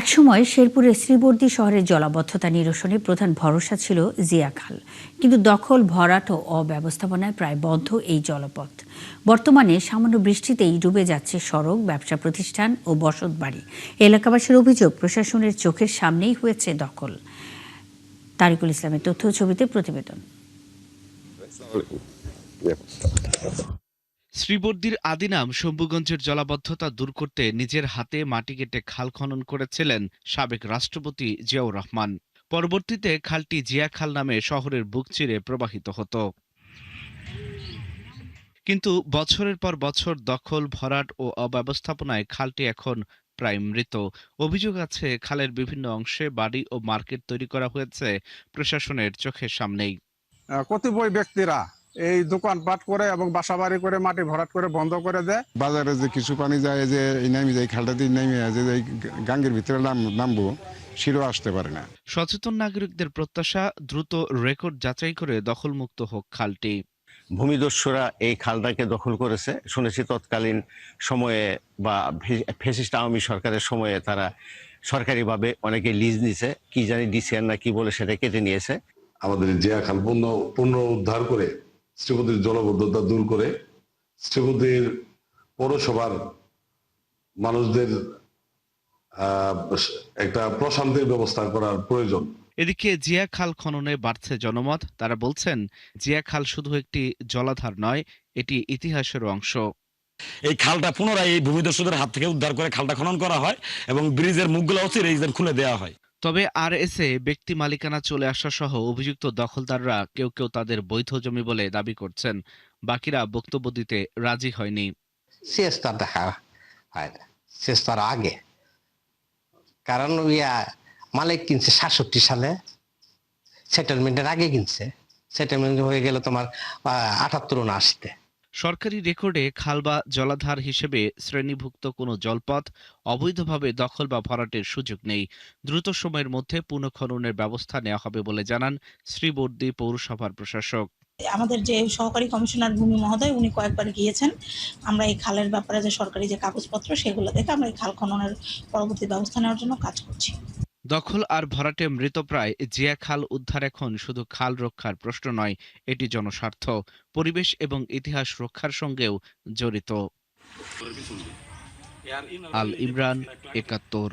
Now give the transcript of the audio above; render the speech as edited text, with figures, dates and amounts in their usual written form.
একসময় শেরপুরের শ্রীবর্দী শহরের জলাবদ্ধতা নিরসনে প্রধান ভরসা ছিল জিয়া খাল, কিন্তু দখল, ভরাট ও অব্যবস্থাপনায় প্রায় বন্ধ এই জলপথ। বর্তমানে সামান্য বৃষ্টিতেই ডুবে যাচ্ছে সড়ক, ব্যবসা প্রতিষ্ঠান ও বসতবাড়ি। এলাকাবাসীর অভিযোগ, প্রশাসনের চোখের সামনেই হয়েছে দখল। তারিকুল ইসলামের তথ্য ছবিতে প্রতিবেদন। শ্রীবর্দীর আদি নাম শম্ভুগঞ্জের জলাবদ্ধতা দূর করতে নিজের হাতে মাটি কেটে খাল খনন করেছিলেন সাবেক রাষ্ট্রপতি জিয়াউর রহমান। পরবর্তীতে খালটি জিয়া খাল নামে শহরের বুক চিরে প্রবাহিত হতো। কিন্তু বছরের পর বছর দখল, ভরাট ও অব্যবস্থাপনায় খালটি এখন প্রায় মৃত। অভিযোগ আছে, খালের বিভিন্ন অংশে বাড়ি ও মার্কেট তৈরি করা হয়েছে প্রশাসনের চোখের সামনেই। কতিপয় ব্যক্তিরা এই দোকানপাট করে এবং বাসা বাড়ি করে মাটি ভরাট করে বন্ধ করে দেয়। বাজারে যে কিছু পানি যায়, যে নামি যায় খালটা দিয়ে নামে যে গাঙ্গের ভিতরে নামবো, সেটাও আসতে পারে না। সচেতন নাগরিকদের প্রত্যাশা, দ্রুত রেকর্ড যাচাই করে দখলমুক্ত হোক খালটি। ভূমিদস্যুরা এই খালটাকে দখল করেছে শুনেছি। তৎকালীন সময়ে বা ফ্যাসিস্ট আওয়ামী সরকারের সময়ে তারা সরকারিভাবে অনেকে লিজ নিছে, কি জানি ডিসিআর না কি বলে সেটা কেটে নিয়েছে। আমাদের জিয়া খাল পুনরুদ্ধার করে শ্রীবর্দীর জলাবদ্ধতা দূর করে শ্রীবর্দীর পৌরসভার মানুষদের একটা প্রশান্তির ব্যবস্থা করার প্রয়োজন। এদিকে জিয়া খাল খননে বাড়ছে জনমত। তারা বলছেন, জিয়া খাল শুধু একটি জলাধার নয়, এটি ইতিহাসের অংশ। এই খালটা পুনরায় এই ভূমিদস্যুদের হাত থেকে উদ্ধার করে খালটা খনন করা হয় এবং ব্রিজের মুখগুলো খুলে দেওয়া হয়। তবে আরএসএ ব্যক্তি মালিকানা চলে আসা সহ অভিযুক্ত দখলদাররা কেউ কেউ তাদের বৈধ জমি বলে দাবি করছেন, বাকিরা বক্তব্য দিতে রাজি হয়নি। শেষটা দেখা হয় না, শেষটার আগে, কারণ মালিক কিনছে 67 সালে, সেটেলমেন্টের আগে কিনছে। সেটেলমেন্ট হয়ে গেল তোমার 78-79-তে। সরকারি রেকর্ডে খাল বা জলাধার হিসেবে শ্রেণীভুক্ত কোনো জলপথ অবৈধভাবে দখল বা ভরাটের সুযোগ নেই। দ্রুত সময়ের মধ্যে পুনঃখননের ব্যবস্থা নেওয়া হবে বলে জানান শ্রীবর্দী পৌরসভার প্রশাসক। আমাদের যে সহকারী কমিশনার ভূমি মহোদয়, উনি কয়েকবার গিয়েছেন। আমরা এই খালের ব্যাপারে যে সরকারি যে কাগজপত্র, সেগুলো দেখে আমরা এই খাল খননের পরবর্তী ব্যবস্থা নেওয়ার জন্য কাজ করছি। দখল আর ভরাটে মৃতপ্রায় জিয়া খাল উদ্ধার এখন শুধু খাল রক্ষার প্রশ্ন নয়, এটি জনস্বার্থ, পরিবেশ এবং ইতিহাস রক্ষার সঙ্গেও জড়িত। আল ইমরান, ৭১।